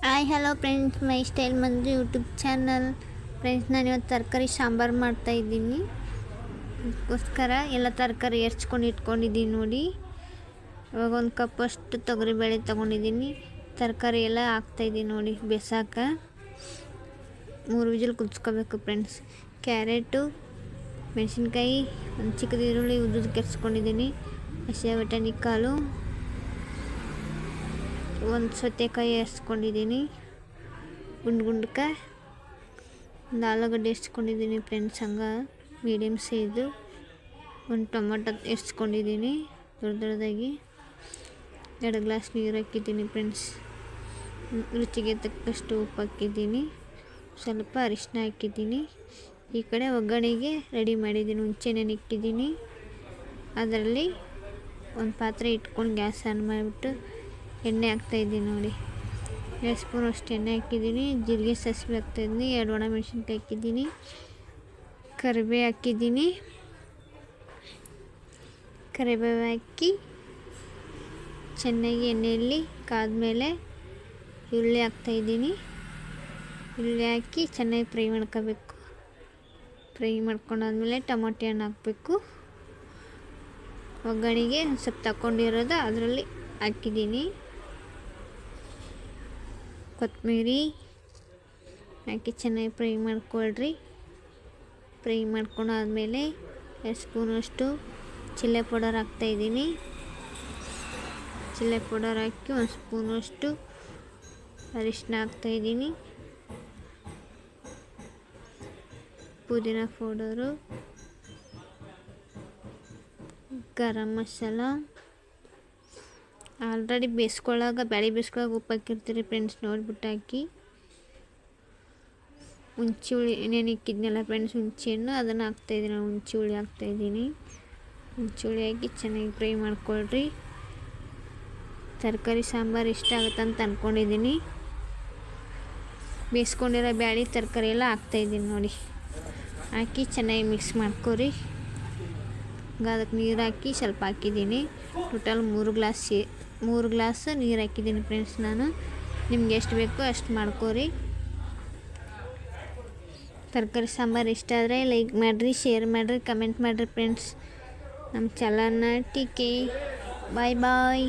Hi hello friends, ಮೈ style ಮಂಜು YouTube channel. Friends, ನಾನು ಇವತ್ತು ತರಕಾರಿ ಸಾಂಬಾರು ಮಾಡ್ತಾಯಿದ್ದೀನಿ. ಅದಕ್ಕೋಸ್ಕರ ಎಲ್ಲ ತರಕಾರಿ ಹೆರ್ಚ್ಕೊಂಡು ಇಟ್ಕೊಂಡಿದ್ದೀನಿ ನೋಡಿ. ಇವಾಗ ಒಂದು ಕಪ್ಪಷ್ಟು ತೊಗರಿಬೇಳೆ ತೊಗೊಂಡಿದ್ದೀನಿ. ತರಕಾರಿ ಎಲ್ಲ ಹಾಕ್ತಾಯಿದ್ದೀನಿ ನೋಡಿ. ಬೇಸಾಕ 3 ವಿಜಿಲ್ ಕುದಿಸ್ಕೋಬೇಕು ಫ್ರೆಂಡ್ಸ್. ಕ್ಯಾರೆಟು, ಮೆಣಸಿನ್ಕಾಯಿ, ಒಂದು ಚಿಕ್ಕದ ಈರುಳ್ಳಿ ಉದ್ದುದಕ್ಕೆ ಹೆರ್ಚ್ಕೊಂಡಿದ್ದೀನಿ. ಹಸಿ ಬಟಾಣಿ ಕಾಳು, ಒಂದು ಸೌತೆಕಾಯಿ ಹೆರ್ಚ್ಕೊಂಡಿದ್ದೀನಿ. ಗುಂಡ್ಕ ಒಂದು ಆಲೂಗಡ್ಡೆ ಹೆರ್ಚ್ಕೊಂಡಿದ್ದೀನಿ ಫ್ರೆಂಡ್ಸ್, ಹಂಗೆ ಮೀಡಿಯಮ್ ಸೈಜು. ಒಂದು ಟೊಮೊಟೊ ಹೆರ್ಚ್ಕೊಂಡಿದ್ದೀನಿ ದೊಡ್ಡದಾಗಿ. 2 ಗ್ಲಾಸ್ ನೀರು ಹಾಕಿದ್ದೀನಿ ಫ್ರೆಂಡ್ಸ್. ರುಚಿಗೆ ತಕ್ಕಷ್ಟು ಉಪ್ಪು ಹಾಕಿದ್ದೀನಿ. ಸ್ವಲ್ಪ ಅರಿಶಿನ ಹಾಕಿದ್ದೀನಿ. ಈ ಕಡೆ ಒಗ್ಗರಣೆಗೆ ರೆಡಿ ಮಾಡಿದ್ದೀನಿ. ಹುಣಸೆಹಣ್ಣು ಇಟ್ಟಿದ್ದೀನಿ. ಅದರಲ್ಲಿ ಒಂದು ಪಾತ್ರೆ ಇಟ್ಕೊಂಡು ಗ್ಯಾಸ್ ಆನ್ ಮಾಡಿಬಿಟ್ಟು ಎಣ್ಣೆ ಹಾಕ್ತಾಯಿದ್ದೀನಿ ನೋಡಿ. 2 ಸ್ಪೂನ್ ಅಷ್ಟು ಎಣ್ಣೆ ಹಾಕಿದ್ದೀನಿ. ಜೀರಿಗೆ, ಸಾಸಿವೆ ಹಾಕ್ತಾಯಿದ್ದೀನಿ. 2 ಒಣಮೆಣಸಿನ್ಕಾಯಿ ಹಾಕಿದ್ದೀನಿ. ಕರಿಬೇವು ಹಾಕಿದ್ದೀನಿ. ಕರಿಬೇವು ಹಾಕಿ ಚೆನ್ನಾಗಿ ಎಣ್ಣೆಯಲ್ಲಿ ಕಾದ್ಮೇಲೆ ಈರುಳ್ಳಿ ಹಾಕ್ತಾಯಿದ್ದೀನಿ. ಈರುಳ್ಳಿ ಹಾಕಿ ಚೆನ್ನಾಗಿ ಫ್ರೈ ಮಾಡ್ಕೋಬೇಕು. ಫ್ರೈ ಮಾಡ್ಕೊಂಡಾದ್ಮೇಲೆ ಟೊಮೊಟೊ ಹಣ್ಣು ಹಾಕಬೇಕು. ಒಗ್ಗರಣೆಗೆ ಸ್ವಲ್ಪ ತಗೊಂಡಿರೋದು ಅದರಲ್ಲಿ ಹಾಕಿದ್ದೀನಿ. ಕೊತ್ತಂಬರಿ ಹಾಕಿ ಚೆನ್ನಾಗಿ ಫ್ರೈ ಮಾಡ್ಕೊಳ್ರಿ. ಫ್ರೈ ಮಾಡ್ಕೊಂಡಾದ್ಮೇಲೆ 2 ಸ್ಪೂನಷ್ಟು ಚಿಲ್ಲಿ ಪೌಡರ್ ಹಾಕ್ತಾಯಿದ್ದೀನಿ. ಚಿಲ್ಲಿ ಪೌಡರ್ ಹಾಕಿ 1 ಸ್ಪೂನಷ್ಟು ಅರಿಶಿನ ಹಾಕ್ತಾಯಿದ್ದೀನಿ. ಪುದೀನ ಪೌಡರು, ಗರಂ ಮಸಾಲ. ಆಲ್ರೆಡಿ ಬ್ಯಾಳಿ ಬೇಯಿಸ್ಕೊಳ್ಳಾಗ ಉಪ್ಪು ಹಾಕಿರ್ತೀರಿ ಫ್ರೆಂಡ್ಸ್, ನೋಡಿಬಿಟ್ಟು ಹಾಕಿ. ಹುಣಸೆ ಹುಳಿ ನೆನೆಕ್ಕಿದ್ನಲ್ಲ ಫ್ರೆಂಡ್ಸ್, ಹುಣಸೆಹಣ್ಣು ಅದನ್ನು ಹಾಕ್ತಾಯಿದ್ದೀನಿ. ಹುಣಸೆ ಹುಳಿ ಹಾಕ್ತಾಯಿದ್ದೀನಿ. ಹುಣಸೆ ಹುಳಿ ಹಾಕಿ ಚೆನ್ನಾಗಿ ಫ್ರೈ ಮಾಡ್ಕೊಳ್ರಿ. ತರಕಾರಿ ಸಾಂಬಾರು ಇಷ್ಟ ಆಗುತ್ತೆ ಅಂತ ಅಂದ್ಕೊಂಡಿದ್ದೀನಿ. ಬೇಯಿಸ್ಕೊಂಡಿರೋ ಬ್ಯಾಳಿ ತರಕಾರಿ ಎಲ್ಲ ಹಾಕ್ತಾಯಿದ್ದೀನಿ ನೋಡಿ. ಹಾಕಿ ಚೆನ್ನಾಗಿ ಮಿಕ್ಸ್ ಮಾಡ್ಕೊರಿ. ಅದಕ್ಕೆ ನೀರು ಹಾಕಿ ಸ್ವಲ್ಪ ಹಾಕಿದ್ದೀನಿ. ಟೋಟಲ್ 3 ಗ್ಲಾಸ್ ನೀರು ಹಾಕಿದ್ದೀನಿ ಫ್ರೆಂಡ್ಸ್ ನಾನು. ನಿಮ್ಗೆ ಎಷ್ಟು ಬೇಕೋ ಅಷ್ಟು ಮಾಡ್ಕೊರಿ. ತರಕಾರಿ ಸಾಂಬಾರು ಇಷ್ಟ ಆದರೆ ಲೈಕ್ ಮಾಡಿರಿ, ಶೇರ್ ಮಾಡಿರಿ, ಕಮೆಂಟ್ ಮಾಡಿರಿ ಫ್ರೆಂಡ್ಸ್. ನಮ್ಮ ಚಾನಲ್ನ ಟೀಕೆ. ಬಾಯ್ ಬಾಯ್.